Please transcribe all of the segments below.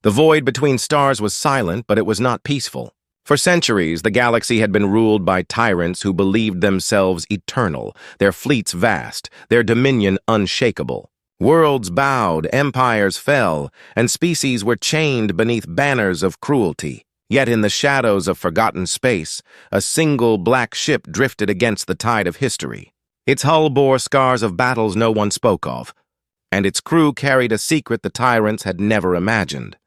The void between stars was silent, but it was not peaceful. For centuries, the galaxy had been ruled by tyrants who believed themselves eternal, their fleets vast, their dominion unshakable. Worlds bowed, empires fell, and species were chained beneath banners of cruelty. Yet in the shadows of forgotten space, a single black ship drifted against the tide of history. Its hull bore scars of battles no one spoke of, and its crew carried a secret the tyrants had never imagined: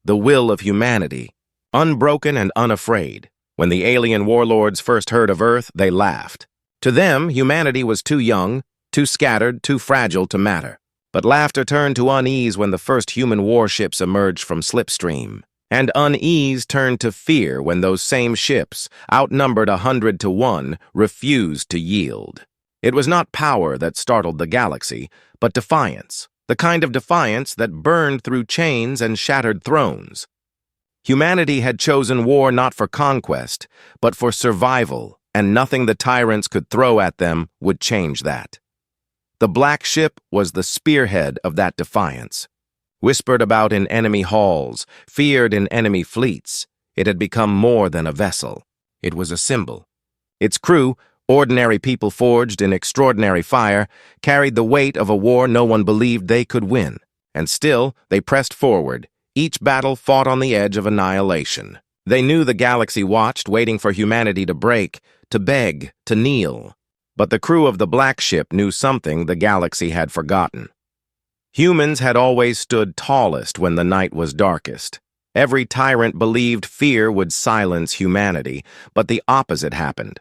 the will of humanity, unbroken and unafraid. When the alien warlords first heard of Earth, they laughed. To them, humanity was too young, too scattered, too fragile to matter. But laughter turned to unease when the first human warships emerged from slipstream. And unease turned to fear when those same ships, outnumbered 100 to 1, refused to yield. It was not power that startled the galaxy, but defiance, the kind of defiance that burned through chains and shattered thrones. Humanity had chosen war not for conquest, but for survival, and nothing the tyrants could throw at them would change that. The Black Ship was the spearhead of that defiance. Whispered about in enemy halls, feared in enemy fleets, it had become more than a vessel. It was a symbol. Its crew, ordinary people forged in extraordinary fire, carried the weight of a war no one believed they could win. And still, they pressed forward, each battle fought on the edge of annihilation. They knew the galaxy watched, waiting for humanity to break, to beg, to kneel. But the crew of the Black Ship knew something the galaxy had forgotten. Humans had always stood tallest when the night was darkest. Every tyrant believed fear would silence humanity, but the opposite happened.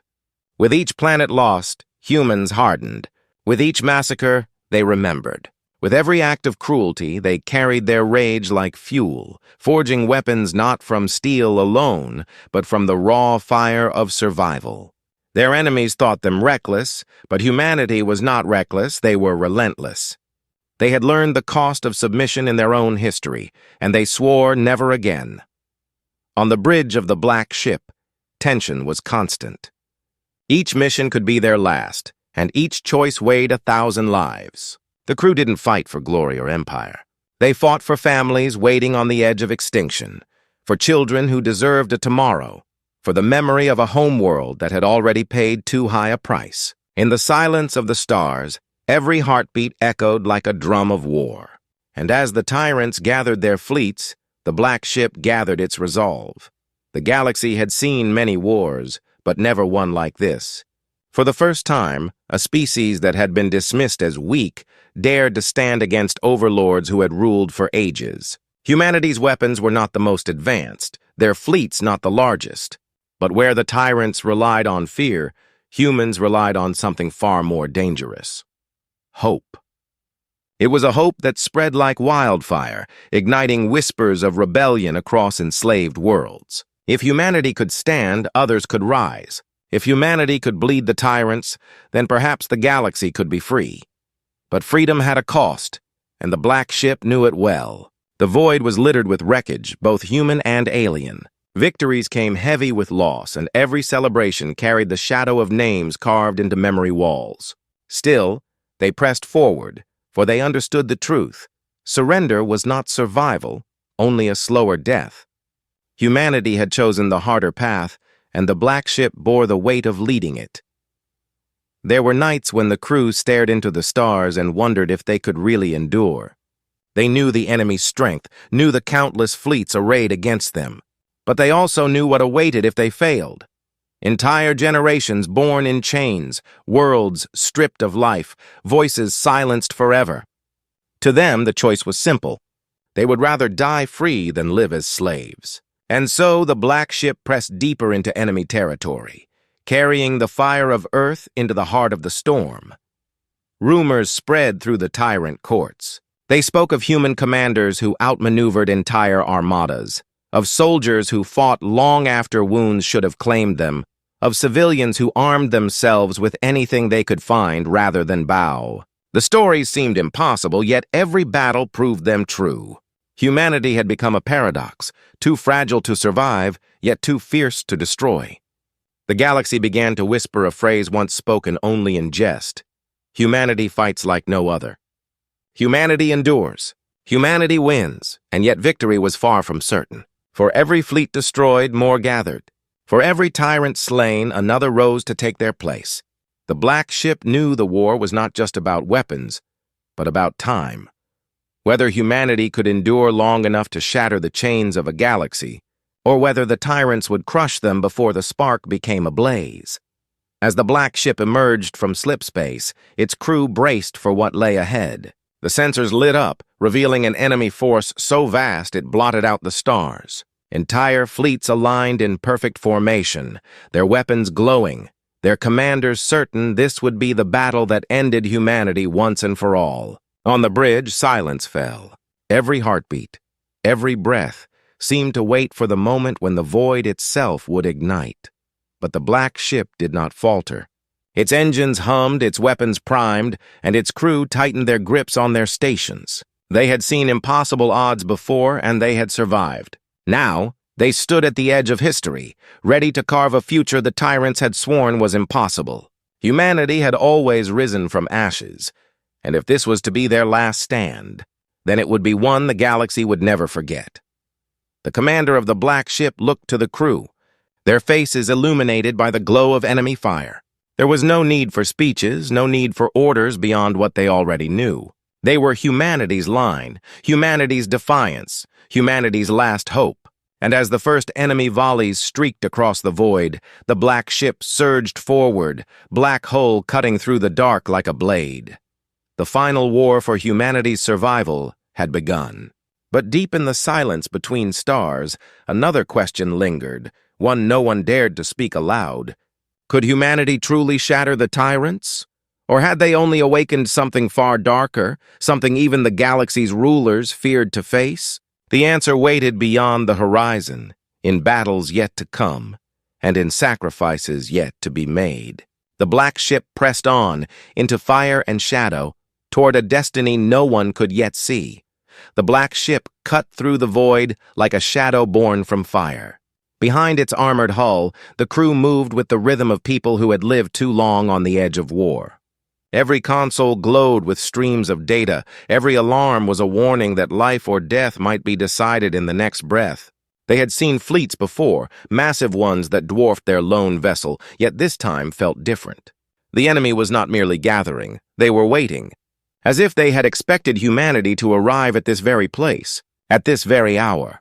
With each planet lost, humans hardened. With each massacre, they remembered. With every act of cruelty, they carried their rage like fuel, forging weapons not from steel alone, but from the raw fire of survival. Their enemies thought them reckless, but humanity was not reckless, they were relentless. They had learned the cost of submission in their own history, and they swore never again. On the bridge of the Black Ship, tension was constant. Each mission could be their last, and each choice weighed 1,000 lives. The crew didn't fight for glory or empire. They fought for families waiting on the edge of extinction, for children who deserved a tomorrow, for the memory of a homeworld that had already paid too high a price. In the silence of the stars, every heartbeat echoed like a drum of war. And as the tyrants gathered their fleets, the Black Ship gathered its resolve. The galaxy had seen many wars, but never one like this. For the first time, a species that had been dismissed as weak dared to stand against overlords who had ruled for ages. Humanity's weapons were not the most advanced, their fleets not the largest. But where the tyrants relied on fear, humans relied on something far more dangerous: hope. It was a hope that spread like wildfire, igniting whispers of rebellion across enslaved worlds. If humanity could stand, others could rise. If humanity could bleed the tyrants, then perhaps the galaxy could be free. But freedom had a cost, and the Black Ship knew it well. The void was littered with wreckage, both human and alien. Victories came heavy with loss, and every celebration carried the shadow of names carved into memory walls. Still, they pressed forward, for they understood the truth. Surrender was not survival, only a slower death. Humanity had chosen the harder path, and the Black Ship bore the weight of leading it. There were nights when the crew stared into the stars and wondered if they could really endure. They knew the enemy's strength, knew the countless fleets arrayed against them. But they also knew what awaited if they failed. Entire generations born in chains, worlds stripped of life, voices silenced forever. To them, the choice was simple. They would rather die free than live as slaves. And so the Black Ship pressed deeper into enemy territory, carrying the fire of Earth into the heart of the storm. Rumors spread through the tyrant courts. They spoke of human commanders who outmaneuvered entire armadas, of soldiers who fought long after wounds should have claimed them, of civilians who armed themselves with anything they could find rather than bow. The stories seemed impossible, yet every battle proved them true. Humanity had become a paradox, too fragile to survive, yet too fierce to destroy. The galaxy began to whisper a phrase once spoken only in jest: humanity fights like no other. Humanity endures, Humanity wins, and yet victory was far from certain. For every fleet destroyed, more gathered. For every tyrant slain, another rose to take their place. The Black Ship knew the war was not just about weapons, but about time. Whether humanity could endure long enough to shatter the chains of a galaxy, or whether the tyrants would crush them before the spark became ablaze. As the Black Ship emerged from slipspace, its crew braced for what lay ahead. The sensors lit up, revealing an enemy force so vast it blotted out the stars. Entire fleets aligned in perfect formation, their weapons glowing, their commanders certain this would be the battle that ended humanity once and for all. On the bridge, silence fell. Every heartbeat, every breath, seemed to wait for the moment when the void itself would ignite. But the Black Ship did not falter. Its engines hummed, its weapons primed, and its crew tightened their grips on their stations. They had seen impossible odds before, and they had survived. Now, they stood at the edge of history, ready to carve a future the tyrants had sworn was impossible. Humanity had always risen from ashes, and if this was to be their last stand, then it would be one the galaxy would never forget. The commander of the Black Ship looked to the crew, their faces illuminated by the glow of enemy fire. There was no need for speeches, no need for orders beyond what they already knew. They were humanity's line, humanity's defiance, humanity's last hope. And as the first enemy volleys streaked across the void, the Black Ship surged forward, black hull cutting through the dark like a blade. The final war for humanity's survival had begun. But deep in the silence between stars, another question lingered, one no one dared to speak aloud. Could humanity truly shatter the tyrants? Or had they only awakened something far darker, something even the galaxy's rulers feared to face? The answer waited beyond the horizon, in battles yet to come, and in sacrifices yet to be made. The Black Ship pressed on, into fire and shadow, toward a destiny no one could yet see. The Black Ship cut through the void like a shadow born from fire. Behind its armored hull, the crew moved with the rhythm of people who had lived too long on the edge of war. Every console glowed with streams of data. Every alarm was a warning that life or death might be decided in the next breath. They had seen fleets before, massive ones that dwarfed their lone vessel, yet this time felt different. The enemy was not merely gathering, they were waiting, as if they had expected humanity to arrive at this very place, at this very hour.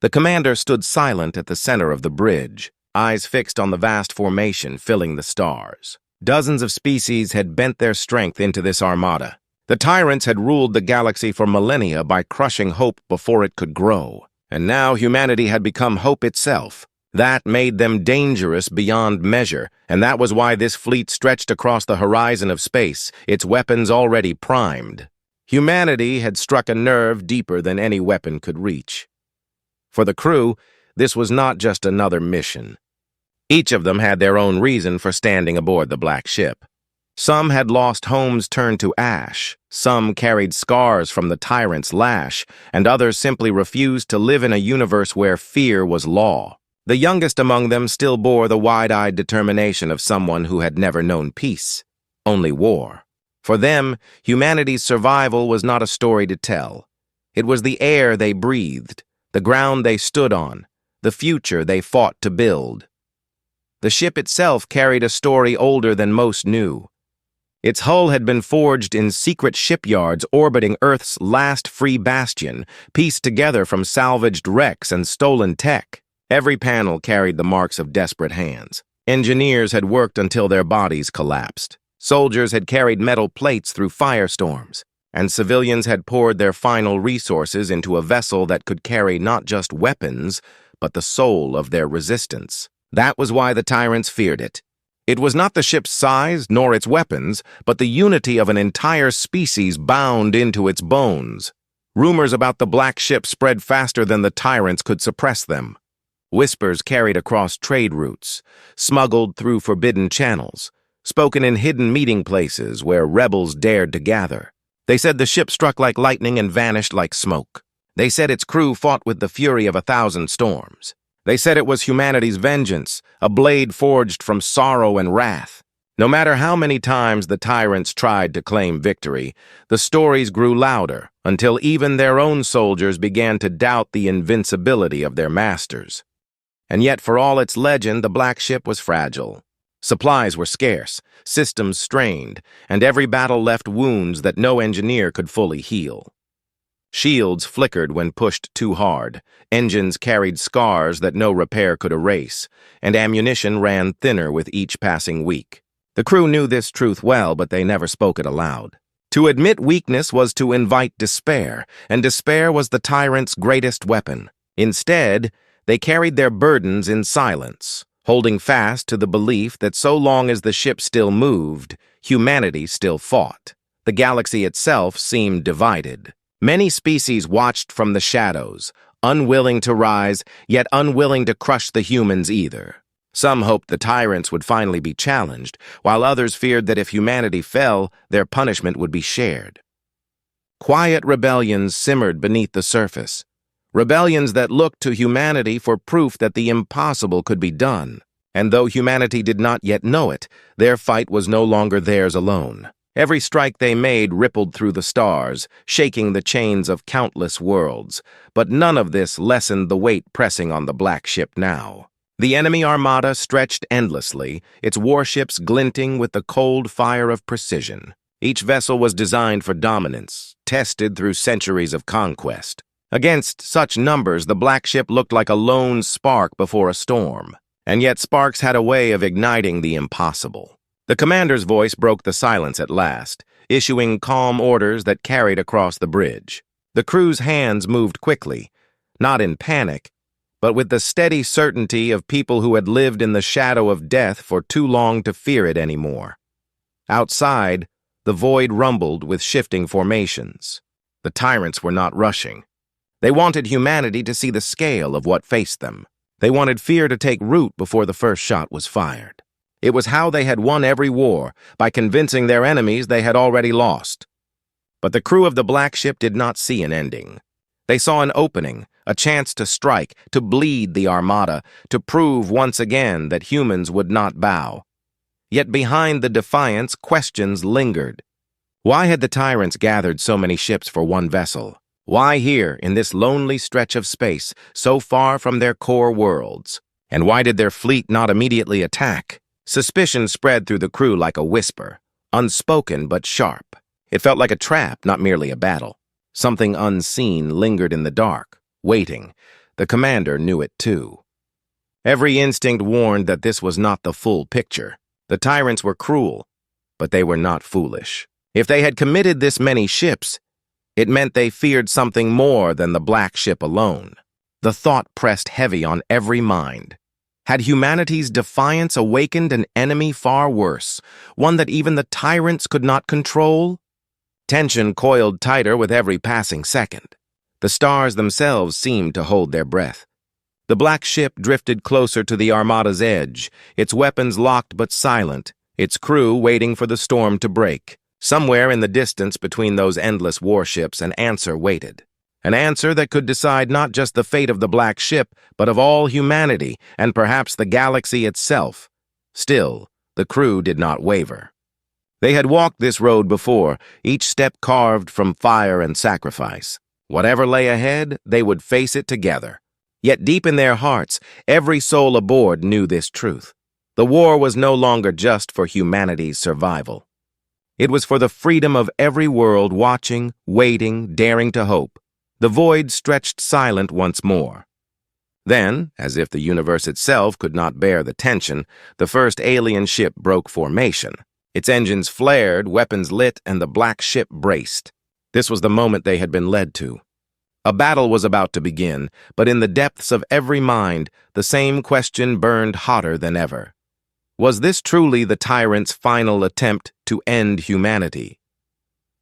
The commander stood silent at the center of the bridge, eyes fixed on the vast formation filling the stars. Dozens of species had bent their strength into this armada. The tyrants had ruled the galaxy for millennia by crushing hope before it could grow. And now humanity had become hope itself. That made them dangerous beyond measure, and that was why this fleet stretched across the horizon of space, its weapons already primed. Humanity had struck a nerve deeper than any weapon could reach. For the crew, this was not just another mission. Each of them had their own reason for standing aboard the Black Ship. Some had lost homes turned to ash, some carried scars from the tyrant's lash, and others simply refused to live in a universe where fear was law. The youngest among them still bore the wide-eyed determination of someone who had never known peace, only war. For them, humanity's survival was not a story to tell. It was the air they breathed, the ground they stood on, the future they fought to build. The ship itself carried a story older than most knew. Its hull had been forged in secret shipyards orbiting Earth's last free bastion, pieced together from salvaged wrecks and stolen tech. Every panel carried the marks of desperate hands. Engineers had worked until their bodies collapsed. Soldiers had carried metal plates through firestorms, and civilians had poured their final resources into a vessel that could carry not just weapons, but the soul of their resistance. That was why the tyrants feared it. It was not the ship's size nor its weapons, but the unity of an entire species bound into its bones. Rumors about the Black Ship spread faster than the tyrants could suppress them. Whispers carried across trade routes, smuggled through forbidden channels, spoken in hidden meeting places where rebels dared to gather. They said the ship struck like lightning and vanished like smoke. They said its crew fought with the fury of 1,000 storms. They said it was humanity's vengeance, a blade forged from sorrow and wrath. No matter how many times the Tyrants tried to claim victory, the stories grew louder until even their own soldiers began to doubt the invincibility of their masters. And yet, for all its legend, the Black Ship was fragile. Supplies were scarce, systems strained, and every battle left wounds that no engineer could fully heal. Shields flickered when pushed too hard, engines carried scars that no repair could erase, and ammunition ran thinner with each passing week. The crew knew this truth well, but they never spoke it aloud. To admit weakness was to invite despair, and despair was the Tyrants' greatest weapon. Instead, they carried their burdens in silence, holding fast to the belief that so long as the ship still moved, humanity still fought. The galaxy itself seemed divided. Many species watched from the shadows, unwilling to rise, yet unwilling to crush the humans either. Some hoped the Tyrants would finally be challenged, while others feared that if humanity fell, their punishment would be shared. Quiet rebellions simmered beneath the surface, rebellions that looked to humanity for proof that the impossible could be done. And though humanity did not yet know it, their fight was no longer theirs alone. Every strike they made rippled through the stars, shaking the chains of countless worlds, but none of this lessened the weight pressing on the Black Ship now. The enemy armada stretched endlessly, its warships glinting with the cold fire of precision. Each vessel was designed for dominance, tested through centuries of conquest. Against such numbers, the Black Ship looked like a lone spark before a storm. And yet sparks had a way of igniting the impossible. The commander's voice broke the silence at last, issuing calm orders that carried across the bridge. The crew's hands moved quickly, not in panic, but with the steady certainty of people who had lived in the shadow of death for too long to fear it anymore. Outside, the void rumbled with shifting formations. The Tyrants were not rushing. They wanted humanity to see the scale of what faced them. They wanted fear to take root before the first shot was fired. It was how they had won every war, by convincing their enemies they had already lost. But the crew of the Black Ship did not see an ending. They saw an opening, a chance to strike, to bleed the armada, to prove once again that humans would not bow. Yet behind the defiance, questions lingered. Why had the Tyrants gathered so many ships for one vessel? Why here, in this lonely stretch of space, so far from their core worlds? And why did their fleet not immediately attack? Suspicion spread through the crew like a whisper, unspoken but sharp. It felt like a trap, not merely a battle. Something unseen lingered in the dark, waiting. The commander knew it too. Every instinct warned that this was not the full picture. The Tyrants were cruel, but they were not foolish. If they had committed this many ships, it meant they feared something more than the Black Ship alone. The thought pressed heavy on every mind. Had humanity's defiance awakened an enemy far worse, one that even the Tyrants could not control? Tension coiled tighter with every passing second. The stars themselves seemed to hold their breath. The Black Ship drifted closer to the Armada's edge, its weapons locked but silent, its crew waiting for the storm to break. Somewhere in the distance between those endless warships, an answer waited. An answer that could decide not just the fate of the Black Ship, but of all humanity, and perhaps the galaxy itself. Still, the crew did not waver. They had walked this road before, each step carved from fire and sacrifice. Whatever lay ahead, they would face it together. Yet deep in their hearts, every soul aboard knew this truth. The war was no longer just for humanity's survival. It was for the freedom of every world watching, waiting, daring to hope. The void stretched silent once more. Then, as if the universe itself could not bear the tension, the first alien ship broke formation. Its engines flared, weapons lit, and the Black Ship braced. This was the moment they had been led to. A battle was about to begin, but in the depths of every mind, the same question burned hotter than ever. Was this truly the Tyrant's final attempt to end humanity?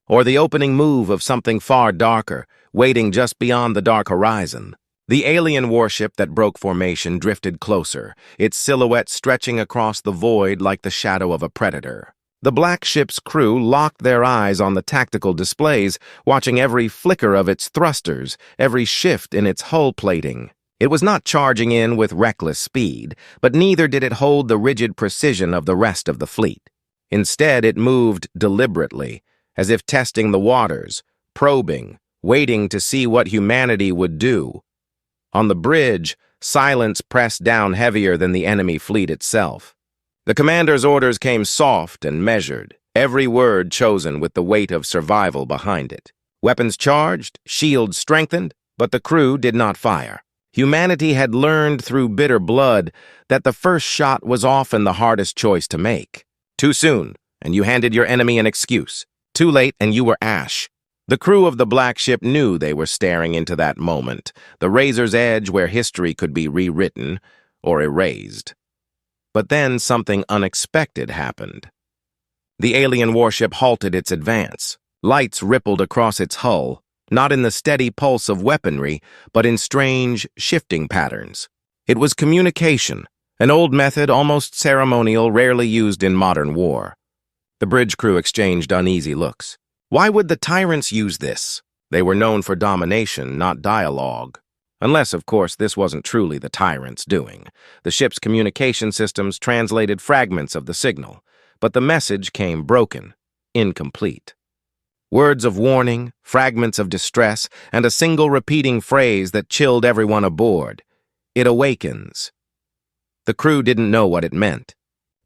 Or the opening move of something far darker, waiting just beyond the dark horizon? The alien warship that broke formation drifted closer, its silhouette stretching across the void like the shadow of a predator. The Black Ship's crew locked their eyes on the tactical displays, watching every flicker of its thrusters, every shift in its hull plating. It was not charging in with reckless speed, but neither did it hold the rigid precision of the rest of the fleet. Instead, it moved deliberately, as if testing the waters, probing, waiting to see what humanity would do. On the bridge, silence pressed down heavier than the enemy fleet itself. The commander's orders came soft and measured, every word chosen with the weight of survival behind it. Weapons charged, shields strengthened, but the crew did not fire. Humanity had learned through bitter blood that the first shot was often the hardest choice to make. Too soon, and you handed your enemy an excuse. Too late, and you were ash. The crew of the Black Ship knew they were staring into that moment, the razor's edge where history could be rewritten or erased. But then something unexpected happened. The alien warship halted its advance. Lights rippled across its hull, not in the steady pulse of weaponry, but in strange, shifting patterns. It was communication, an old method, almost ceremonial, rarely used in modern war. The bridge crew exchanged uneasy looks. Why would the Tyrants use this? They were known for domination, not dialogue. Unless, of course, this wasn't truly the Tyrants' doing. The ship's communication systems translated fragments of the signal, but the message came broken, incomplete. Words of warning, fragments of distress, and a single repeating phrase that chilled everyone aboard. It awakens. The crew didn't know what it meant.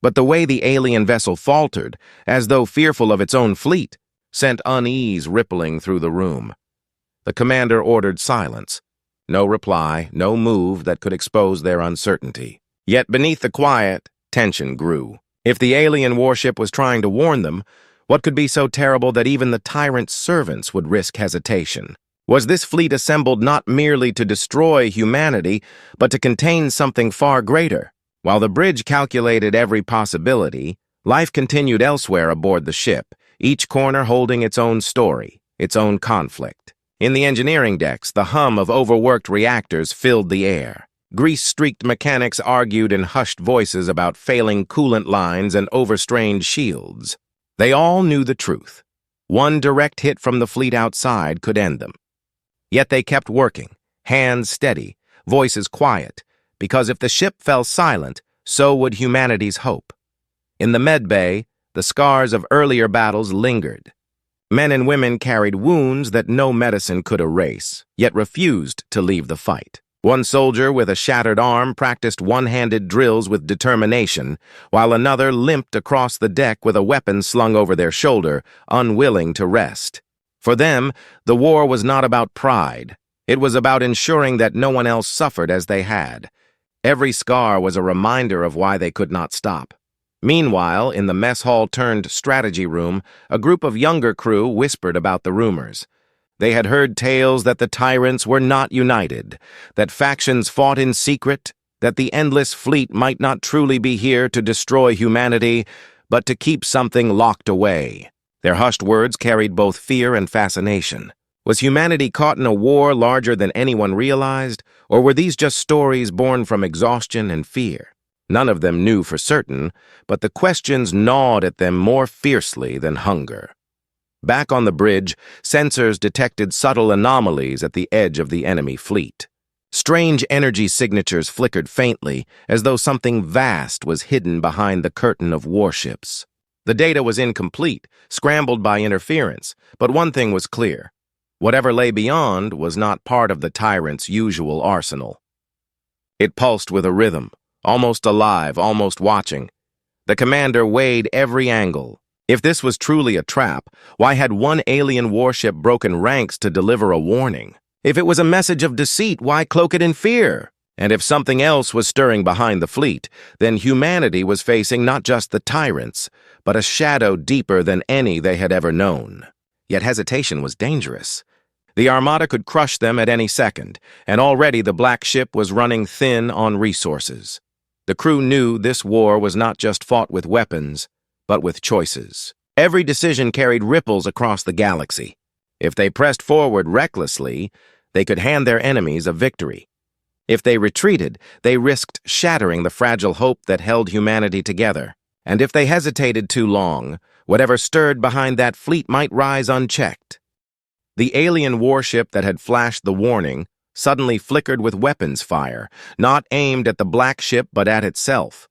But the way the alien vessel faltered, as though fearful of its own fleet, sent unease rippling through the room. The commander ordered silence. No reply, no move that could expose their uncertainty. Yet beneath the quiet, tension grew. If the alien warship was trying to warn them, what could be so terrible that even the tyrant's servants would risk hesitation? Was this fleet assembled not merely to destroy humanity, but to contain something far greater? While the bridge calculated every possibility, life continued elsewhere aboard the ship, each corner holding its own story, its own conflict. In the engineering decks, the hum of overworked reactors filled the air. Grease-streaked mechanics argued in hushed voices about failing coolant lines and overstrained shields. They all knew the truth. One direct hit from the fleet outside could end them. Yet they kept working, hands steady, voices quiet, because if the ship fell silent, so would humanity's hope. In the med bay, the scars of earlier battles lingered. Men and women carried wounds that no medicine could erase, yet refused to leave the fight. One soldier with a shattered arm practiced one-handed drills with determination, while another limped across the deck with a weapon slung over their shoulder, unwilling to rest. For them, the war was not about pride. It was about ensuring that no one else suffered as they had. Every scar was a reminder of why they could not stop. Meanwhile, in the mess hall-turned-strategy room, a group of younger crew whispered about the rumors. They had heard tales that the Tyrants were not united, that factions fought in secret, that the endless fleet might not truly be here to destroy humanity, but to keep something locked away. Their hushed words carried both fear and fascination. Was humanity caught in a war larger than anyone realized, or were these just stories born from exhaustion and fear? None of them knew for certain, but the questions gnawed at them more fiercely than hunger. Back on the bridge, sensors detected subtle anomalies at the edge of the enemy fleet. Strange energy signatures flickered faintly, as though something vast was hidden behind the curtain of warships. The data was incomplete, scrambled by interference, but one thing was clear. Whatever lay beyond was not part of the Tyrant's usual arsenal. It pulsed with a rhythm, almost alive, almost watching. The commander weighed every angle. If this was truly a trap, why had one alien warship broken ranks to deliver a warning? If it was a message of deceit, why cloak it in fear? And if something else was stirring behind the fleet, then humanity was facing not just the Tyrants, but a shadow deeper than any they had ever known. Yet hesitation was dangerous. The Armada could crush them at any second, and already the Black Ship was running thin on resources. The crew knew this war was not just fought with weapons, but with choices. Every decision carried ripples across the galaxy. If they pressed forward recklessly, they could hand their enemies a victory. If they retreated, they risked shattering the fragile hope that held humanity together. And if they hesitated too long, whatever stirred behind that fleet might rise unchecked. The alien warship that had flashed the warning suddenly flickered with weapons fire, not aimed at the Black Ship but at itself.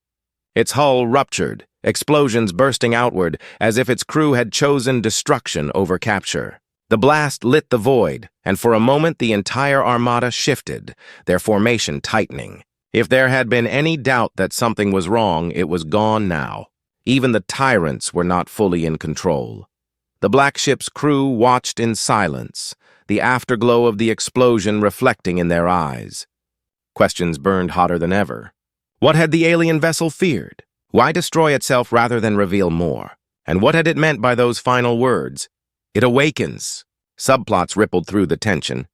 Its hull ruptured, explosions bursting outward as if its crew had chosen destruction over capture. The blast lit the void, and for a moment the entire armada shifted, their formation tightening. If there had been any doubt that something was wrong, it was gone now. Even the Tyrants were not fully in control. The black ship's crew watched in silence, the afterglow of the explosion reflecting in their eyes. Questions burned hotter than ever. What had the alien vessel feared? Why destroy itself rather than reveal more? And what had it meant by those final words? It awakens. Subplots rippled through the tension.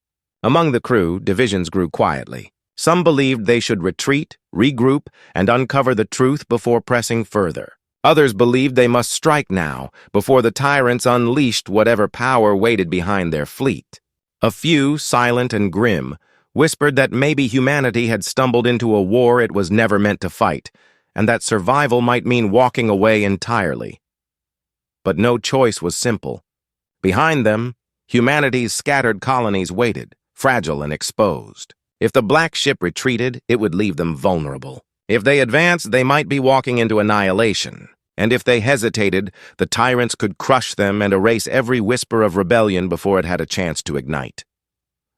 Among the crew, divisions grew quietly. Some believed they should retreat, regroup, and uncover the truth before pressing further. Others believed they must strike now, before the Tyrants unleashed whatever power waited behind their fleet. A few, silent and grim, whispered that maybe humanity had stumbled into a war it was never meant to fight, and that survival might mean walking away entirely. But no choice was simple. Behind them, humanity's scattered colonies waited, fragile and exposed. If the black ship retreated, it would leave them vulnerable. If they advanced, they might be walking into annihilation. And if they hesitated, the Tyrants could crush them and erase every whisper of rebellion before it had a chance to ignite.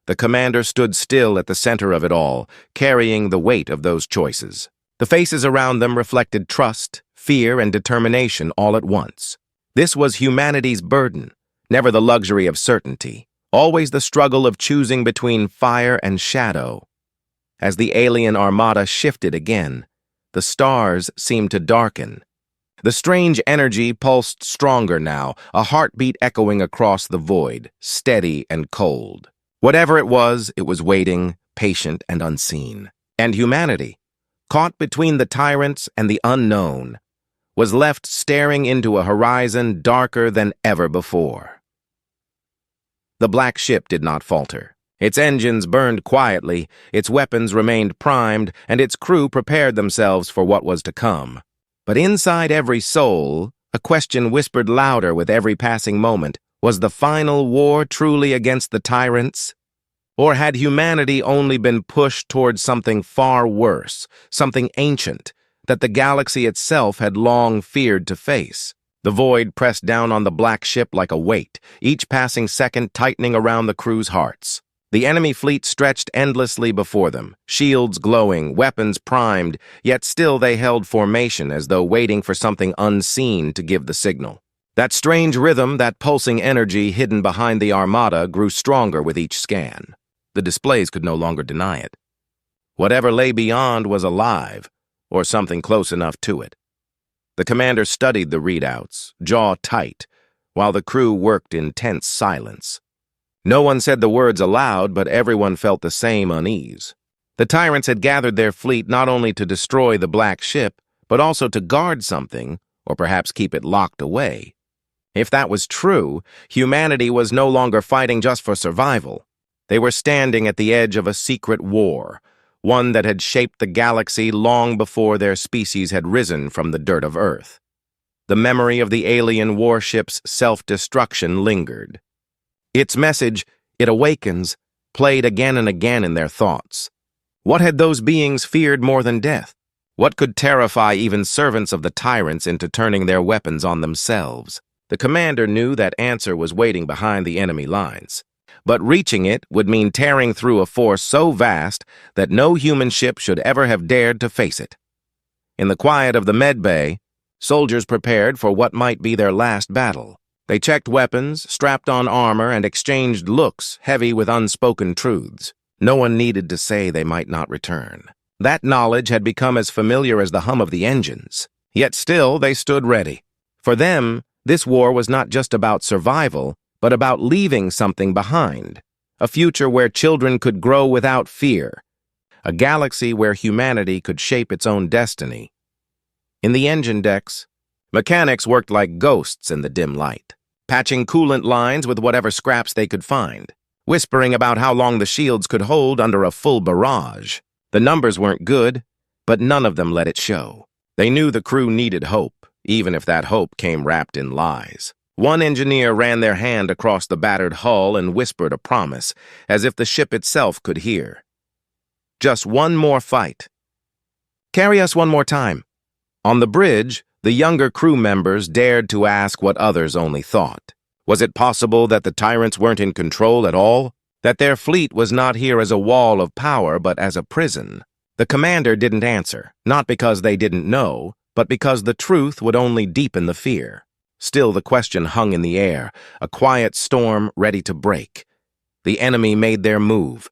The commander stood still at the center of it all, carrying the weight of those choices. The faces around them reflected trust, fear, and determination all at once. This was humanity's burden, never the luxury of certainty. Always the struggle of choosing between fire and shadow. As the alien armada shifted again, the stars seemed to darken. The strange energy pulsed stronger now, a heartbeat echoing across the void, steady and cold. Whatever it was waiting, patient and unseen. And humanity, caught between the Tyrants and the unknown, was left staring into a horizon darker than ever before. The black ship did not falter. Its engines burned quietly, its weapons remained primed, and its crew prepared themselves for what was to come. But inside every soul, a question whispered louder with every passing moment. Was the final war truly against the Tyrants? Or had humanity only been pushed towards something far worse, something ancient, that the galaxy itself had long feared to face? The void pressed down on the black ship like a weight, each passing second tightening around the crew's hearts. The enemy fleet stretched endlessly before them, shields glowing, weapons primed, yet still they held formation as though waiting for something unseen to give the signal. That strange rhythm, that pulsing energy hidden behind the armada grew stronger with each scan. The displays could no longer deny it. Whatever lay beyond was alive, or something close enough to it. The commander studied the readouts, jaw tight, while the crew worked in tense silence. No one said the words aloud, but everyone felt the same unease. The Tyrants had gathered their fleet not only to destroy the black ship, but also to guard something, or perhaps keep it locked away. If that was true, humanity was no longer fighting just for survival. They were standing at the edge of a secret war, one that had shaped the galaxy long before their species had risen from the dirt of Earth. The memory of the alien warship's self-destruction lingered. Its message, "It awakens," played again and again in their thoughts. What had those beings feared more than death? What could terrify even servants of the Tyrants into turning their weapons on themselves? The commander knew that answer was waiting behind the enemy lines. But reaching it would mean tearing through a force so vast that no human ship should ever have dared to face it. In the quiet of the med bay, soldiers prepared for what might be their last battle. They checked weapons, strapped on armor, and exchanged looks heavy with unspoken truths. No one needed to say they might not return. That knowledge had become as familiar as the hum of the engines. Yet still they stood ready. For them, this war was not just about survival, but about leaving something behind, a future where children could grow without fear, a galaxy where humanity could shape its own destiny. In the engine decks, mechanics worked like ghosts in the dim light, patching coolant lines with whatever scraps they could find, whispering about how long the shields could hold under a full barrage. The numbers weren't good, but none of them let it show. They knew the crew needed hope, even if that hope came wrapped in lies. One engineer ran their hand across the battered hull and whispered a promise, as if the ship itself could hear. Just one more fight. Carry us one more time. On the bridge, The younger crew members dared to ask what others only thought. Was it possible that the Tyrants weren't in control at all? That their fleet was not here as a wall of power, but as a prison? The commander didn't answer, not because they didn't know, but because the truth would only deepen the fear. Still, the question hung in the air, a quiet storm ready to break. The enemy made their move.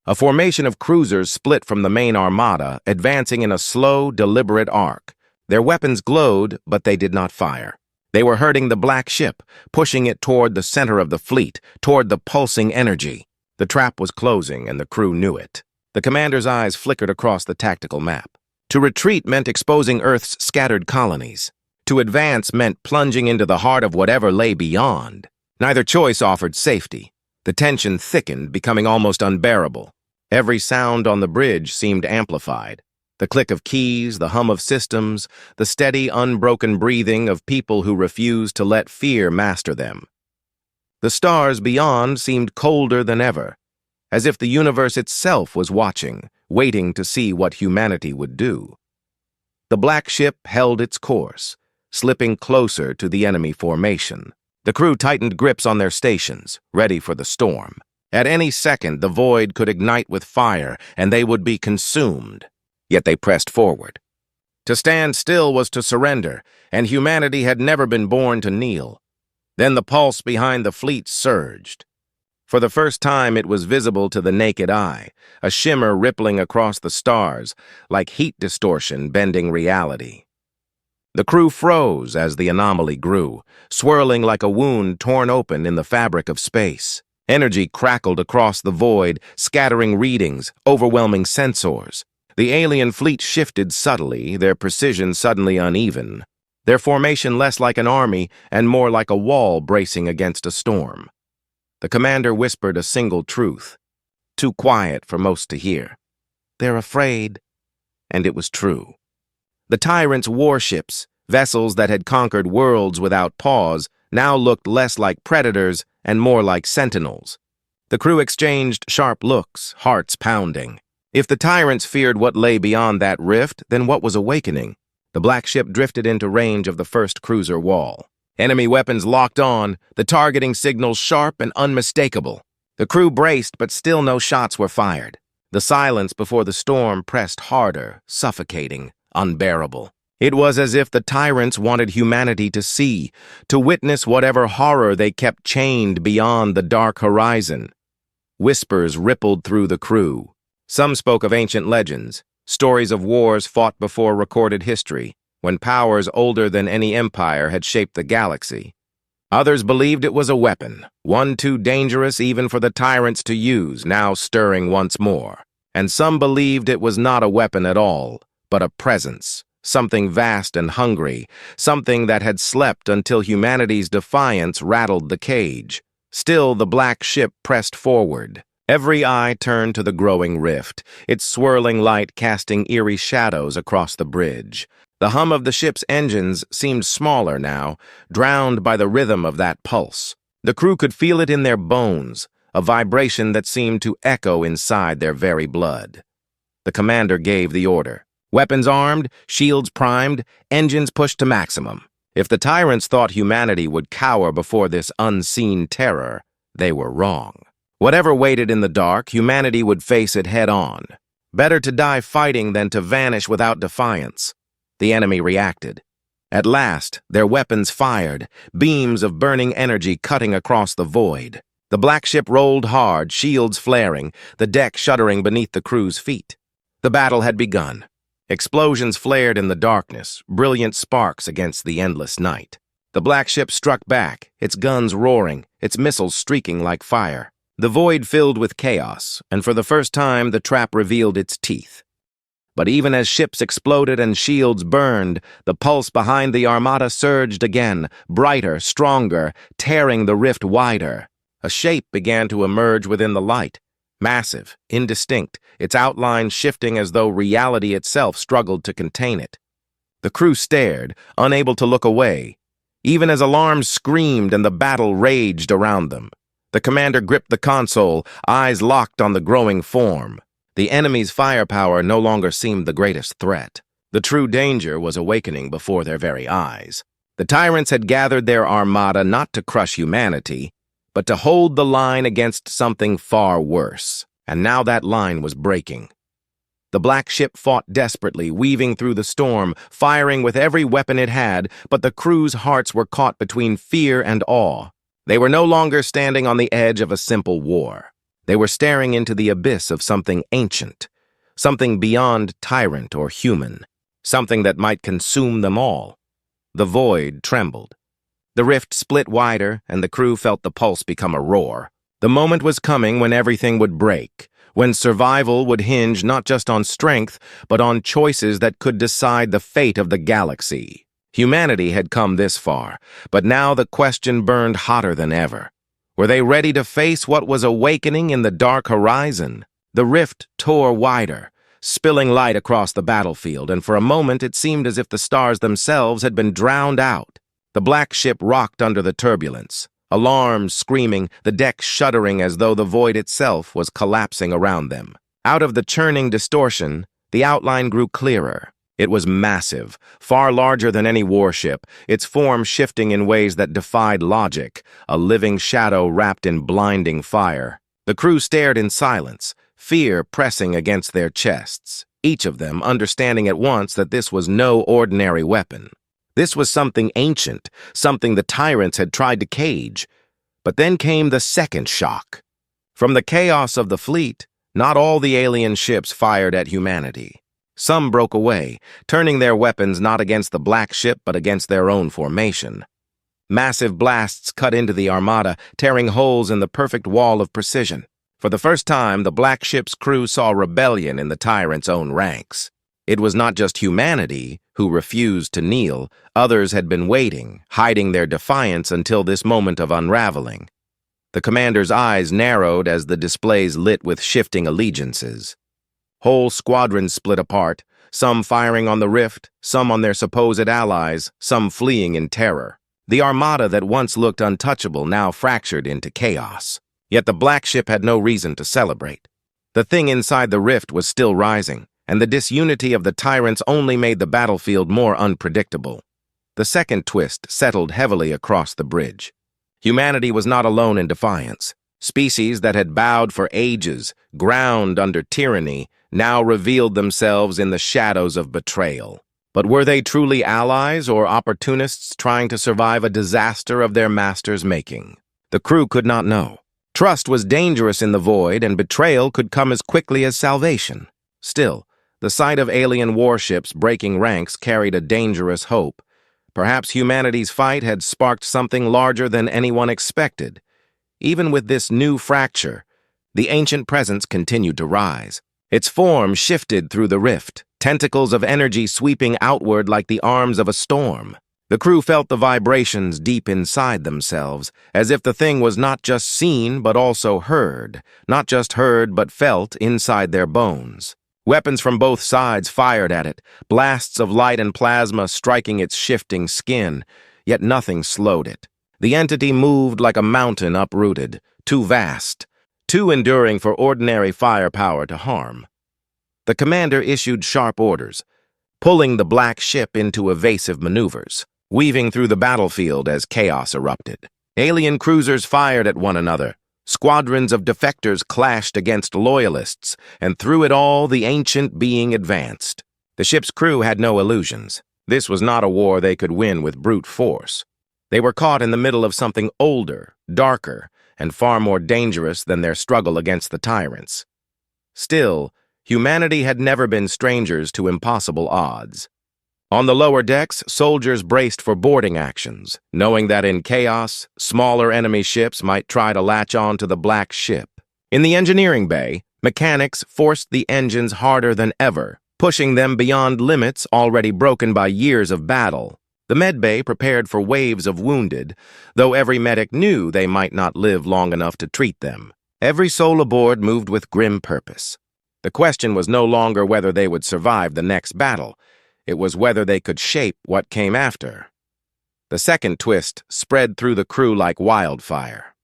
A formation of cruisers split from the main armada, advancing in a slow, deliberate arc. Their weapons glowed, but they did not fire. They were herding the black ship, pushing it toward the center of the fleet, toward the pulsing energy. The trap was closing, and the crew knew it. The commander's eyes flickered across the tactical map. To retreat meant exposing Earth's scattered colonies. To advance meant plunging into the heart of whatever lay beyond. Neither choice offered safety. The tension thickened, becoming almost unbearable. Every sound on the bridge seemed amplified. The click of keys, the hum of systems, the steady, unbroken breathing of people who refused to let fear master them. The stars beyond seemed colder than ever, as if the universe itself was watching, waiting to see what humanity would do. The black ship held its course, slipping closer to the enemy formation. The crew tightened grips on their stations, ready for the storm. At any second, the void could ignite with fire, and they would be consumed. Yet they pressed forward. To stand still was to surrender, and humanity had never been born to kneel. Then the pulse behind the fleet surged. For the first time, it was visible to the naked eye, a shimmer rippling across the stars, like heat distortion bending reality. The crew froze as the anomaly grew, swirling like a wound torn open in the fabric of space. Energy crackled across the void, scattering readings, overwhelming sensors. The alien fleet shifted subtly, their precision suddenly uneven, their formation less like an army and more like a wall bracing against a storm. The commander whispered a single truth, too quiet for most to hear. "They're afraid." And it was true. The Tyrants' warships, vessels that had conquered worlds without pause, now looked less like predators and more like sentinels. The crew exchanged sharp looks, hearts pounding. If the Tyrants feared what lay beyond that rift, then what was awakening? The black ship drifted into range of the first cruiser wall. Enemy weapons locked on, the targeting signals sharp and unmistakable. The crew braced, but still no shots were fired. The silence before the storm pressed harder, suffocating, unbearable. It was as if the Tyrants wanted humanity to see, to witness whatever horror they kept chained beyond the dark horizon. Whispers rippled through the crew. Some spoke of ancient legends, stories of wars fought before recorded history, when powers older than any empire had shaped the galaxy. Others believed it was a weapon, one too dangerous even for the Tyrants to use, now stirring once more. And some believed it was not a weapon at all, but a presence, something vast and hungry, something that had slept until humanity's defiance rattled the cage. Still, the black ship pressed forward. Every eye turned to the growing rift, its swirling light casting eerie shadows across the bridge. The hum of the ship's engines seemed smaller now, drowned by the rhythm of that pulse. The crew could feel it in their bones, a vibration that seemed to echo inside their very blood. The commander gave the order. Weapons armed, shields primed, engines pushed to maximum. If the Tyrants thought humanity would cower before this unseen terror, they were wrong. Whatever waited in the dark, humanity would face it head-on. Better to die fighting than to vanish without defiance. The enemy reacted. At last, their weapons fired, beams of burning energy cutting across the void. The black ship rolled hard, shields flaring, the deck shuddering beneath the crew's feet. The battle had begun. Explosions flared in the darkness, brilliant sparks against the endless night. The black ship struck back, its guns roaring, its missiles streaking like fire. The void filled with chaos, and for the first time the trap revealed its teeth. But even as ships exploded and shields burned, the pulse behind the armada surged again, brighter, stronger, tearing the rift wider. A shape began to emerge within the light, massive, indistinct, its outline shifting as though reality itself struggled to contain it. The crew stared, unable to look away, even as alarms screamed and the battle raged around them. The commander gripped the console, eyes locked on the growing form. The enemy's firepower no longer seemed the greatest threat. The true danger was awakening before their very eyes. The Tyrants had gathered their armada not to crush humanity, but to hold the line against something far worse. And now that line was breaking. The black ship fought desperately, weaving through the storm, firing with every weapon it had, but the crew's hearts were caught between fear and awe. They were no longer standing on the edge of a simple war. They were staring into the abyss of something ancient, something beyond tyrant or human, something that might consume them all. The void trembled. The rift split wider, and the crew felt the pulse become a roar. The moment was coming when everything would break, when survival would hinge not just on strength, but on choices that could decide the fate of the galaxy. Humanity had come this far, but now the question burned hotter than ever. Were they ready to face what was awakening in the dark horizon? The rift tore wider, spilling light across the battlefield, and for a moment it seemed as if the stars themselves had been drowned out. The black ship rocked under the turbulence, alarms screaming, the deck shuddering as though the void itself was collapsing around them. Out of the churning distortion, the outline grew clearer. It was massive, far larger than any warship, its form shifting in ways that defied logic, a living shadow wrapped in blinding fire. The crew stared in silence, fear pressing against their chests, each of them understanding at once that this was no ordinary weapon. This was something ancient, something the Tyrants had tried to cage. But then came the second shock. From the chaos of the fleet, not all the alien ships fired at humanity. Some broke away, turning their weapons not against the black ship but against their own formation. Massive blasts cut into the armada, tearing holes in the perfect wall of precision. For the first time, the black ship's crew saw rebellion in the Tyrants' own ranks. It was not just humanity who refused to kneel. Others had been waiting, hiding their defiance until this moment of unraveling. The commander's eyes narrowed as the displays lit with shifting allegiances. Whole squadrons split apart, some firing on the rift, some on their supposed allies, some fleeing in terror. The armada that once looked untouchable now fractured into chaos. Yet the black ship had no reason to celebrate. The thing inside the rift was still rising, and the disunity of the Tyrants only made the battlefield more unpredictable. The second twist settled heavily across the bridge. Humanity was not alone in defiance. Species that had bowed for ages, ground under tyranny, now revealed themselves in the shadows of betrayal. But were they truly allies or opportunists trying to survive a disaster of their master's making? The crew could not know. Trust was dangerous in the void, and betrayal could come as quickly as salvation. Still, the sight of alien warships breaking ranks carried a dangerous hope. Perhaps humanity's fight had sparked something larger than anyone expected. Even with this new fracture, the ancient presence continued to rise. Its form shifted through the rift, tentacles of energy sweeping outward like the arms of a storm. The crew felt the vibrations deep inside themselves, as if the thing was not just seen but also heard, not just heard but felt inside their bones. Weapons from both sides fired at it, blasts of light and plasma striking its shifting skin, yet nothing slowed it. The entity moved like a mountain uprooted, too vast, too enduring for ordinary firepower to harm. The commander issued sharp orders, pulling the black ship into evasive maneuvers, weaving through the battlefield as chaos erupted. Alien cruisers fired at one another. Squadrons of defectors clashed against loyalists, and through it all the ancient being advanced. The ship's crew had no illusions. This was not a war they could win with brute force. They were caught in the middle of something older, darker, and far more dangerous than their struggle against the Tyrants. Still, humanity had never been strangers to impossible odds. On the lower decks, soldiers braced for boarding actions, knowing that in chaos, smaller enemy ships might try to latch on to the black ship. In the engineering bay, mechanics forced the engines harder than ever, pushing them beyond limits already broken by years of battle. The medbay prepared for waves of wounded, though every medic knew they might not live long enough to treat them. Every soul aboard moved with grim purpose. The question was no longer whether they would survive the next battle. It was whether they could shape what came after. The second twist spread through the crew like wildfire.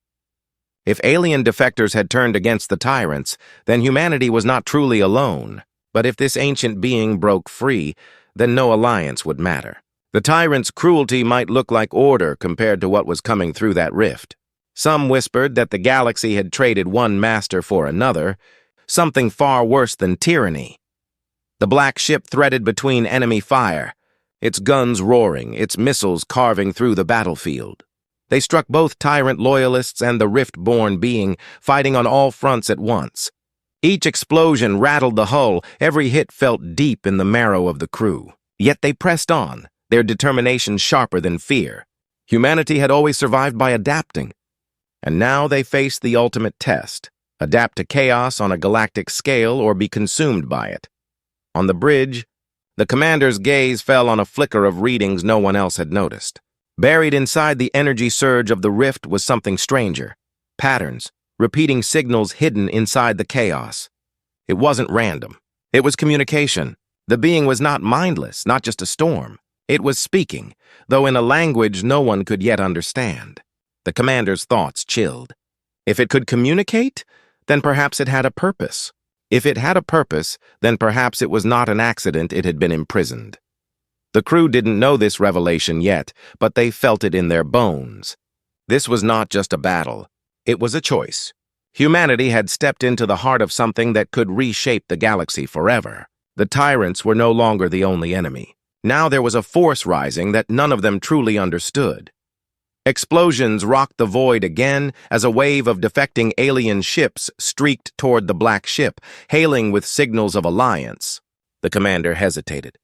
If alien defectors had turned against the Tyrants, then humanity was not truly alone. But if this ancient being broke free, then no alliance would matter. The Tyrants' cruelty might look like order compared to what was coming through that rift. Some whispered that the galaxy had traded one master for another, something far worse than tyranny. The black ship threaded between enemy fire, its guns roaring, its missiles carving through the battlefield. They struck both Tyrant loyalists and the rift-born being, fighting on all fronts at once. Each explosion rattled the hull, every hit felt deep in the marrow of the crew. Yet they pressed on, their determination sharper than fear. Humanity had always survived by adapting. And now they faced the ultimate test: adapt to chaos on a galactic scale or be consumed by it. On the bridge, the commander's gaze fell on a flicker of readings no one else had noticed. Buried inside the energy surge of the rift was something stranger. Patterns, repeating signals hidden inside the chaos. It wasn't random. It was communication. The being was not mindless, not just a storm. It was speaking, though in a language no one could yet understand. The commander's thoughts chilled. If it could communicate, then perhaps it had a purpose. If it had a purpose, then perhaps it was not an accident it had been imprisoned. The crew didn't know this revelation yet, but they felt it in their bones. This was not just a battle. It was a choice. Humanity had stepped into the heart of something that could reshape the galaxy forever. The Tyrants were no longer the only enemy. Now there was a force rising that none of them truly understood. Explosions rocked the void again as a wave of defecting alien ships streaked toward the black ship, hailing with signals of alliance. The commander hesitated.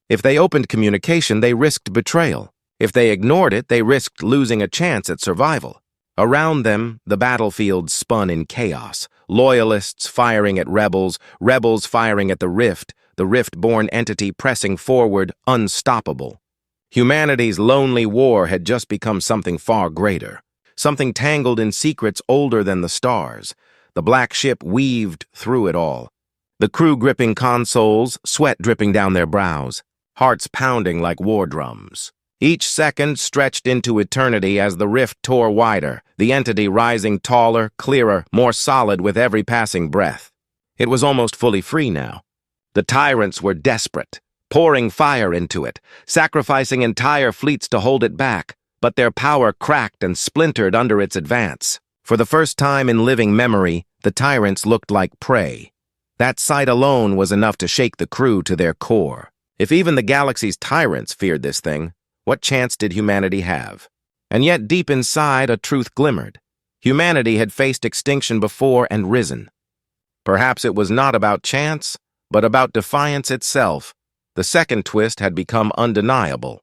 If they opened communication, they risked betrayal. If they ignored it, they risked losing a chance at survival. Around them, the battlefield spun in chaos. Loyalists firing at rebels, rebels firing at the rift-born entity pressing forward, unstoppable. Humanity's lonely war had just become something far greater, something tangled in secrets older than the stars. The black ship weaved through it all. The crew gripping consoles, sweat dripping down their brows, hearts pounding like war drums. Each second stretched into eternity as the rift tore wider, the entity rising taller, clearer, more solid with every passing breath. It was almost fully free now. The Tyrants were desperate, pouring fire into it, sacrificing entire fleets to hold it back, but their power cracked and splintered under its advance. For the first time in living memory, the Tyrants looked like prey. That sight alone was enough to shake the crew to their core. If even the galaxy's Tyrants feared this thing, what chance did humanity have? And yet deep inside a truth glimmered. Humanity had faced extinction before and risen. Perhaps it was not about chance, but about defiance itself. The second twist had become undeniable.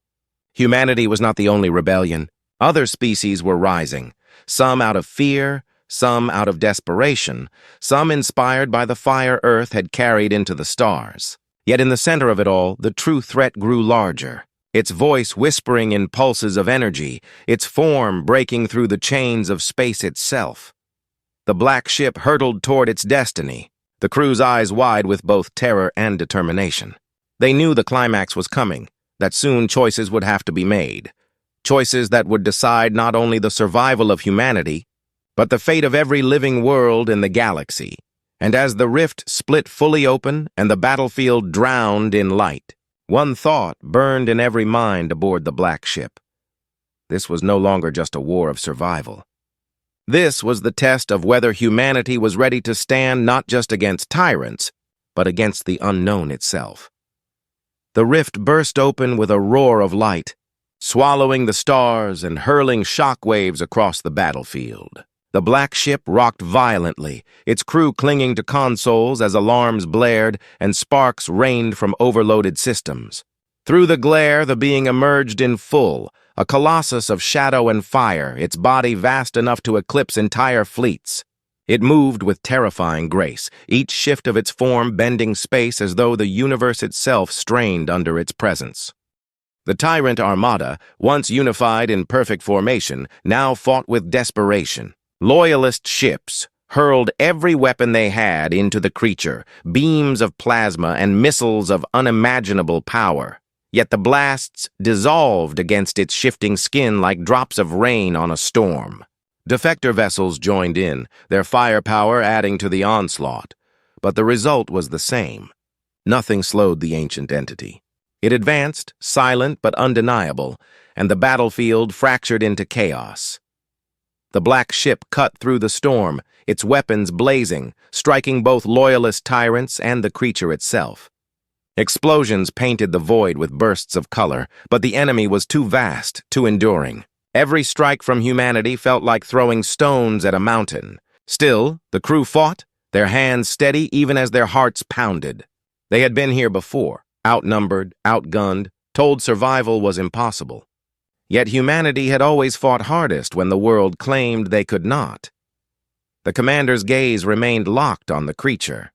Humanity was not the only rebellion. Other species were rising, some out of fear, some out of desperation, some inspired by the fire Earth had carried into the stars. Yet in the center of it all, the true threat grew larger, its voice whispering in pulses of energy, its form breaking through the chains of space itself. The black ship hurtled toward its destiny, the crew's eyes wide with both terror and determination. They knew the climax was coming, that soon choices would have to be made. Choices that would decide not only the survival of humanity, but the fate of every living world in the galaxy. And as the rift split fully open and the battlefield drowned in light, one thought burned in every mind aboard the black ship. This was no longer just a war of survival. This was the test of whether humanity was ready to stand not just against tyrants, but against the unknown itself. The rift burst open with a roar of light, swallowing the stars and hurling shockwaves across the battlefield. The black ship rocked violently, its crew clinging to consoles as alarms blared and sparks rained from overloaded systems. Through the glare, the being emerged in full, a colossus of shadow and fire, its body vast enough to eclipse entire fleets. It moved with terrifying grace, each shift of its form bending space as though the universe itself strained under its presence. The Tyrant Armada, once unified in perfect formation, now fought with desperation. Loyalist ships hurled every weapon they had into the creature, beams of plasma and missiles of unimaginable power. Yet the blasts dissolved against its shifting skin like drops of rain on a storm. Defector vessels joined in, their firepower adding to the onslaught. But the result was the same. Nothing slowed the ancient entity. It advanced, silent but undeniable, and the battlefield fractured into chaos. The black ship cut through the storm, its weapons blazing, striking both loyalist tyrants and the creature itself. Explosions painted the void with bursts of color, but the enemy was too vast, too enduring. Every strike from humanity felt like throwing stones at a mountain. Still, the crew fought, their hands steady even as their hearts pounded. They had been here before, outnumbered, outgunned, told survival was impossible. Yet humanity had always fought hardest when the world claimed they could not. The commander's gaze remained locked on the creature.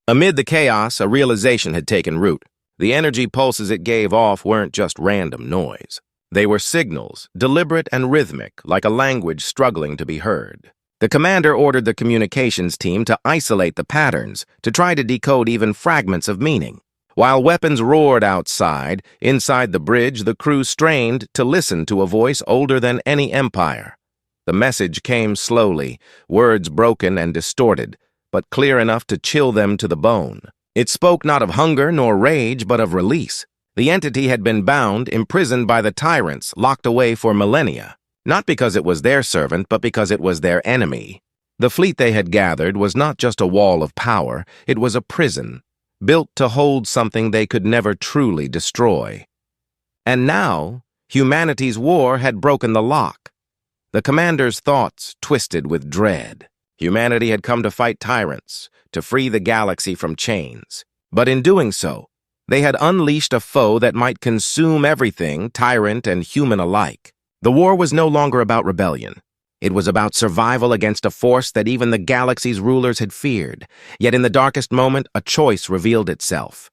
Amid the chaos, a realization had taken root. The energy pulses it gave off weren't just random noise. They were signals, deliberate and rhythmic, like a language struggling to be heard. The commander ordered the communications team to isolate the patterns, to try to decode even fragments of meaning. While weapons roared outside, inside the bridge, the crew strained to listen to a voice older than any empire. The message came slowly, words broken and distorted, but clear enough to chill them to the bone. It spoke not of hunger nor rage, but of release. The entity had been bound, imprisoned by the Tyrants, locked away for millennia. Not because it was their servant, but because it was their enemy. The fleet they had gathered was not just a wall of power, it was a prison, built to hold something they could never truly destroy. And now, humanity's war had broken the lock. The commander's thoughts twisted with dread. Humanity had come to fight tyrants, to free the galaxy from chains. But in doing so, they had unleashed a foe that might consume everything, tyrant and human alike. The war was no longer about rebellion. It was about survival against a force that even the galaxy's rulers had feared. Yet in the darkest moment, a choice revealed itself.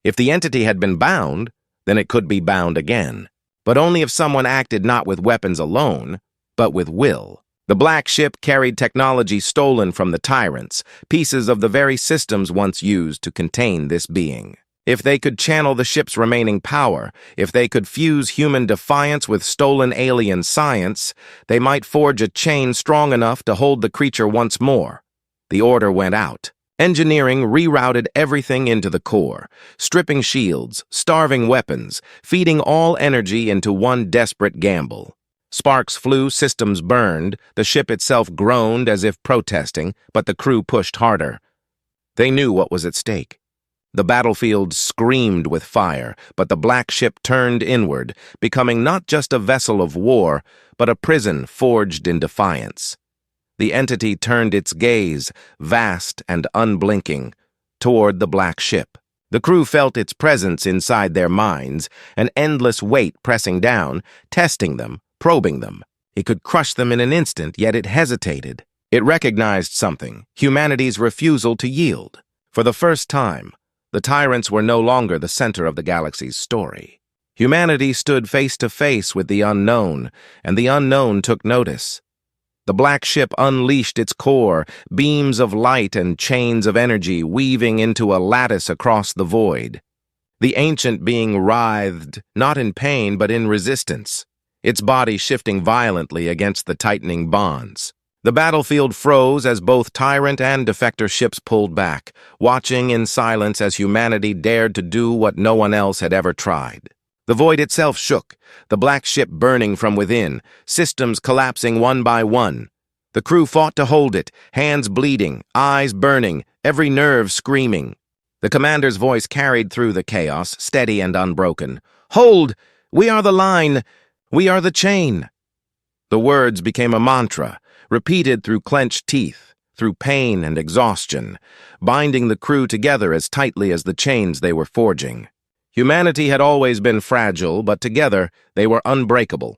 If the entity had been bound, then it could be bound again. But only if someone acted not with weapons alone, but with will. The black ship carried technology stolen from the tyrants, pieces of the very systems once used to contain this being. If they could channel the ship's remaining power, if they could fuse human defiance with stolen alien science, they might forge a chain strong enough to hold the creature once more. The order went out. Engineering rerouted everything into the core, stripping shields, starving weapons, feeding all energy into one desperate gamble. Sparks flew, systems burned, the ship itself groaned as if protesting, but the crew pushed harder. They knew what was at stake. The battlefield screamed with fire, but the black ship turned inward, becoming not just a vessel of war, but a prison forged in defiance. The entity turned its gaze, vast and unblinking, toward the black ship. The crew felt its presence inside their minds, an endless weight pressing down, testing them, probing them. It could crush them in an instant, yet it hesitated. It recognized something, humanity's refusal to yield. For the first time, the tyrants were no longer the center of the galaxy's story. Humanity stood face to face with the unknown, and the unknown took notice. The black ship unleashed its core, beams of light and chains of energy weaving into a lattice across the void. The ancient being writhed, not in pain but in resistance, its body shifting violently against the tightening bonds. The battlefield froze as both tyrant and defector ships pulled back, watching in silence as humanity dared to do what no one else had ever tried. The void itself shook, the black ship burning from within, systems collapsing one by one. The crew fought to hold it, hands bleeding, eyes burning, every nerve screaming. The commander's voice carried through the chaos, steady and unbroken. "Hold! We are the line! We are the chain!" The words became a mantra, repeated through clenched teeth, through pain and exhaustion, binding the crew together as tightly as the chains they were forging. Humanity had always been fragile, but together they were unbreakable.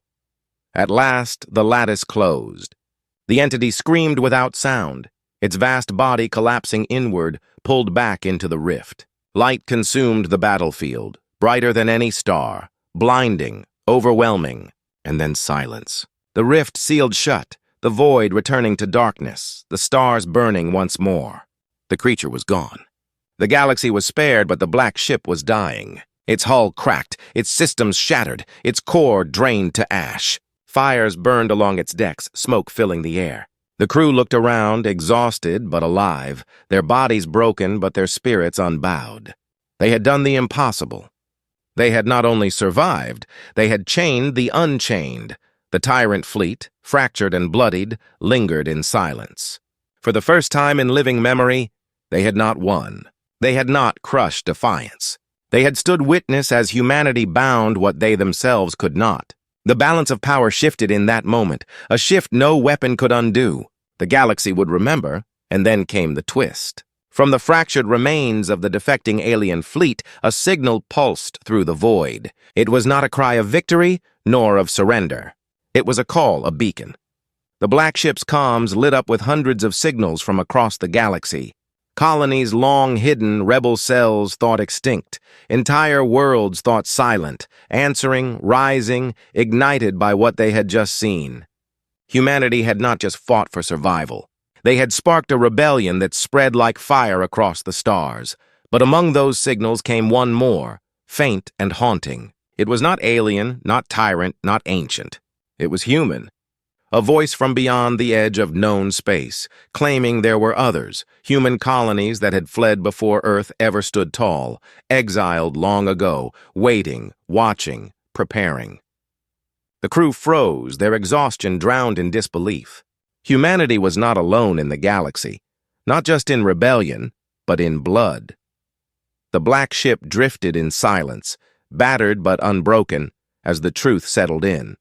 At last, the lattice closed. The entity screamed without sound, its vast body collapsing inward, pulled back into the rift. Light consumed the battlefield, brighter than any star, blinding, overwhelming, and then silence. The rift sealed shut, the void returning to darkness, the stars burning once more. The creature was gone. The galaxy was spared, but the black ship was dying. Its hull cracked, its systems shattered, its core drained to ash. Fires burned along its decks, smoke filling the air. The crew looked around, exhausted but alive, their bodies broken but their spirits unbowed. They had done the impossible. They had not only survived, they had chained the unchained. The tyrant fleet, fractured and bloodied, lingered in silence. For the first time in living memory, they had not won. They had not crushed defiance. They had stood witness as humanity bound what they themselves could not. The balance of power shifted in that moment, a shift no weapon could undo. The galaxy would remember, and then came the twist. From the fractured remains of the defecting alien fleet, a signal pulsed through the void. It was not a cry of victory, nor of surrender. It was a call, a beacon. The Black ship's comms lit up with hundreds of signals from across the galaxy. Colonies long hidden, rebel cells thought extinct. Entire worlds thought silent, answering, rising, ignited by what they had just seen. Humanity had not just fought for survival. They had sparked a rebellion that spread like fire across the stars. But among those signals came one more, faint and haunting. It was not alien, not tyrant, not ancient. It was human. A voice from beyond the edge of known space, claiming there were others, human colonies that had fled before Earth ever stood tall, exiled long ago, waiting, watching, preparing. The crew froze, their exhaustion drowned in disbelief. Humanity was not alone in the galaxy, not just in rebellion, but in blood. The Black ship drifted in silence, battered but unbroken, as the truth settled in.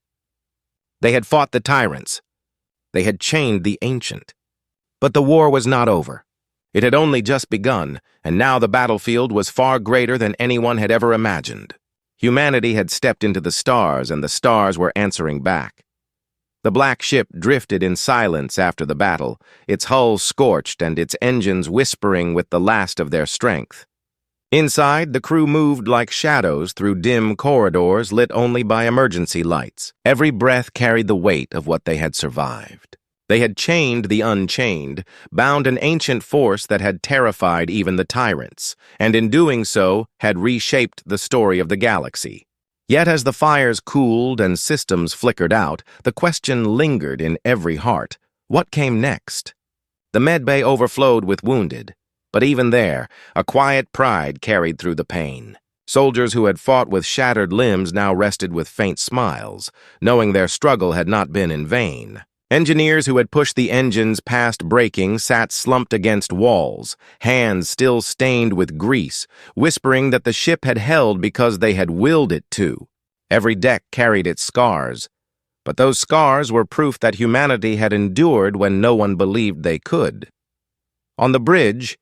They had fought the tyrants. They had chained the ancient. But the war was not over. It had only just begun, and now the battlefield was far greater than anyone had ever imagined. Humanity had stepped into the stars, and the stars were answering back. The Black ship drifted in silence after the battle, its hull scorched and its engines whispering with the last of their strength. Inside, the crew moved like shadows through dim corridors lit only by emergency lights. Every breath carried the weight of what they had survived. They had chained the unchained, bound an ancient force that had terrified even the tyrants, and in doing so had reshaped the story of the galaxy. Yet as the fires cooled and systems flickered out, the question lingered in every heart. What came next? The medbay overflowed with wounded. But even there, a quiet pride carried through the pain. Soldiers who had fought with shattered limbs now rested with faint smiles, knowing their struggle had not been in vain. Engineers who had pushed the engines past breaking sat slumped against walls, hands still stained with grease, whispering that the ship had held because they had willed it to. Every deck carried its scars, but those scars were proof that humanity had endured when no one believed they could. On the bridge,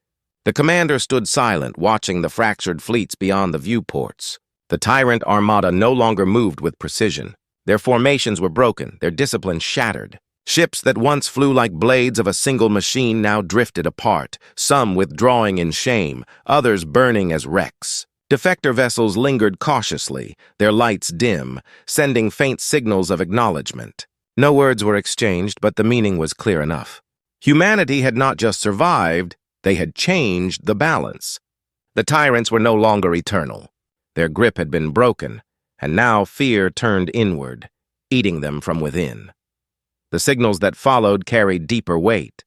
the commander stood silent, watching the fractured fleets beyond the viewports. The tyrant armada no longer moved with precision. Their formations were broken, their discipline shattered. Ships that once flew like blades of a single machine now drifted apart, some withdrawing in shame, others burning as wrecks. Defector vessels lingered cautiously, their lights dim, sending faint signals of acknowledgement. No words were exchanged, but the meaning was clear enough. Humanity had not just survived, they had changed the balance. The tyrants were no longer eternal. Their grip had been broken, and now fear turned inward, eating them from within. The signals that followed carried deeper weight.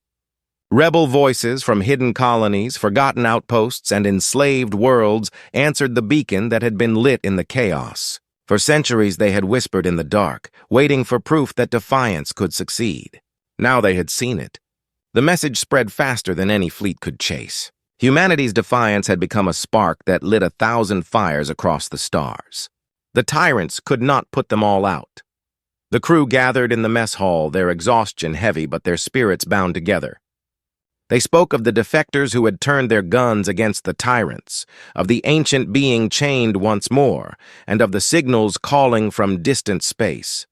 Rebel voices from hidden colonies, forgotten outposts, and enslaved worlds answered the beacon that had been lit in the chaos. For centuries they had whispered in the dark, waiting for proof that defiance could succeed. Now they had seen it. The message spread faster than any fleet could chase. Humanity's defiance had become a spark that lit 1,000 fires across the stars. The tyrants could not put them all out. The crew gathered in the mess hall, their exhaustion heavy but their spirits bound together. They spoke of the defectors who had turned their guns against the tyrants, of the ancient being chained once more, and of the signals calling from distant space.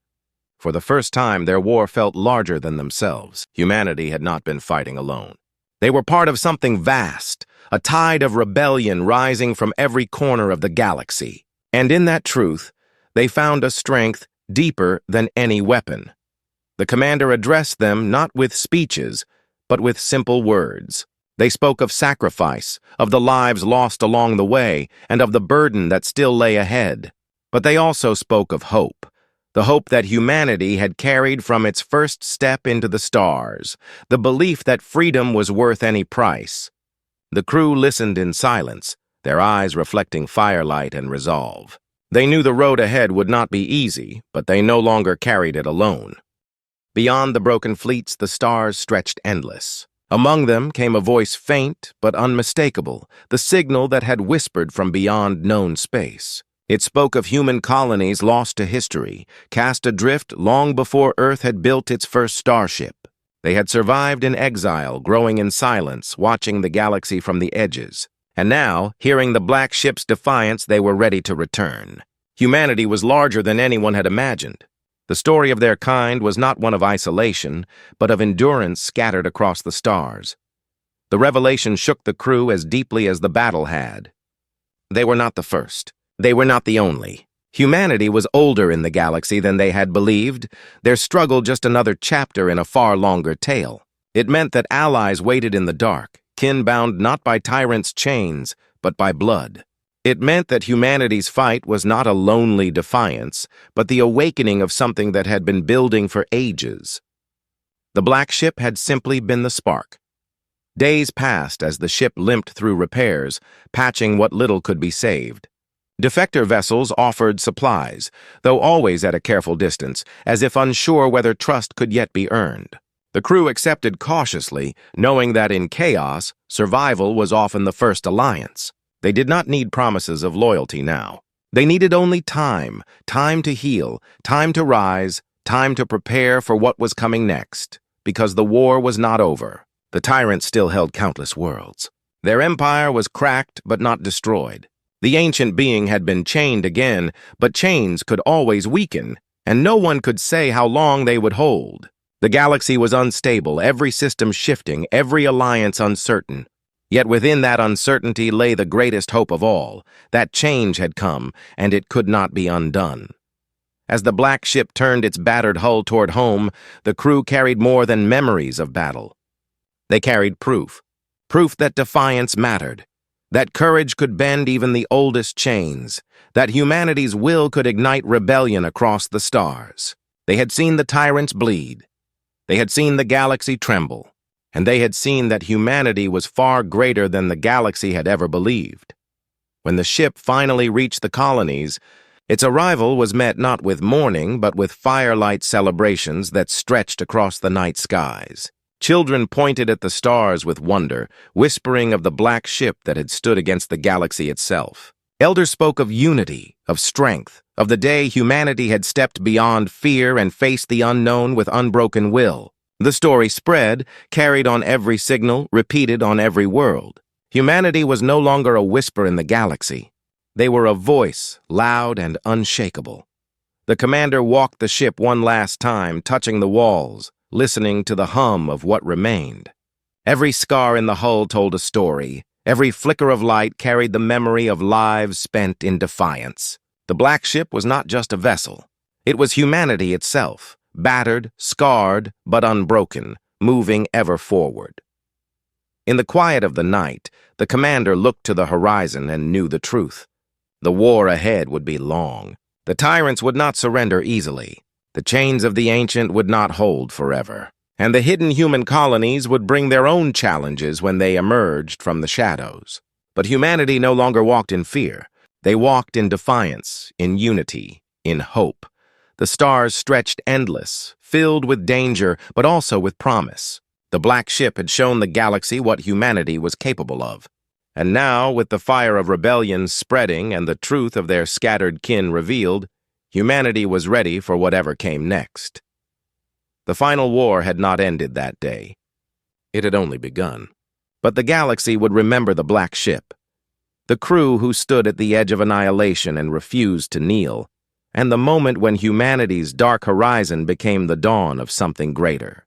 For the first time, their war felt larger than themselves. Humanity had not been fighting alone. They were part of something vast, a tide of rebellion rising from every corner of the galaxy. And in that truth, they found a strength deeper than any weapon. The commander addressed them not with speeches, but with simple words. They spoke of sacrifice, of the lives lost along the way, and of the burden that still lay ahead. But they also spoke of hope. The hope that humanity had carried from its first step into the stars, the belief that freedom was worth any price. The crew listened in silence, their eyes reflecting firelight and resolve. They knew the road ahead would not be easy, but they no longer carried it alone. Beyond the broken fleets, the stars stretched endless. Among them came a voice faint but unmistakable, the signal that had whispered from beyond known space. It spoke of human colonies lost to history, cast adrift long before Earth had built its first starship. They had survived in exile, growing in silence, watching the galaxy from the edges. And now, hearing the black ship's defiance, they were ready to return. Humanity was larger than anyone had imagined. The story of their kind was not one of isolation, but of endurance scattered across the stars. The revelation shook the crew as deeply as the battle had. They were not the first. They were not the only. Humanity was older in the galaxy than they had believed, their struggle just another chapter in a far longer tale. It meant that allies waited in the dark, kin bound not by tyrants' chains, but by blood. It meant that humanity's fight was not a lonely defiance, but the awakening of something that had been building for ages. The black ship had simply been the spark. Days passed as the ship limped through repairs, patching what little could be saved. Defector vessels offered supplies, though always at a careful distance, as if unsure whether trust could yet be earned. The crew accepted cautiously, knowing that in chaos, survival was often the first alliance. They did not need promises of loyalty now. They needed only time to heal, time to rise, time to prepare for what was coming next, because the war was not over. The Tyrants still held countless worlds. Their empire was cracked but not destroyed. The ancient being had been chained again, but chains could always weaken, and no one could say how long they would hold. The galaxy was unstable, every system shifting, every alliance uncertain. Yet within that uncertainty lay the greatest hope of all. That change had come, and it could not be undone. As the black ship turned its battered hull toward home, the crew carried more than memories of battle. They carried proof that defiance mattered, that courage could bend even the oldest chains, that humanity's will could ignite rebellion across the stars. They had seen the tyrants bleed. They had seen the galaxy tremble. And they had seen that humanity was far greater than the galaxy had ever believed. When the ship finally reached the colonies, its arrival was met not with mourning, but with firelight celebrations that stretched across the night skies. Children pointed at the stars with wonder, whispering of the black ship that had stood against the galaxy itself. Elders spoke of unity, of strength, of the day humanity had stepped beyond fear and faced the unknown with unbroken will. The story spread, carried on every signal, repeated on every world. Humanity was no longer a whisper in the galaxy. They were a voice, loud and unshakable. The commander walked the ship one last time, touching the walls, listening to the hum of what remained. Every scar in the hull told a story. Every flicker of light carried the memory of lives spent in defiance. The black ship was not just a vessel. It was humanity itself. Battered, scarred, but unbroken, moving ever forward. In the quiet of the night, the commander looked to the horizon and knew the truth. The war ahead would be long. The tyrants would not surrender easily. The chains of the ancient would not hold forever. And the hidden human colonies would bring their own challenges when they emerged from the shadows. But humanity no longer walked in fear. They walked in defiance, in unity, in hope. The stars stretched endless, filled with danger, but also with promise. The black ship had shown the galaxy what humanity was capable of. And now, with the fire of rebellion spreading and the truth of their scattered kin revealed, humanity was ready for whatever came next. The final war had not ended that day. It had only begun. But the galaxy would remember the black ship, the crew who stood at the edge of annihilation and refused to kneel, and the moment when humanity's dark horizon became the dawn of something greater.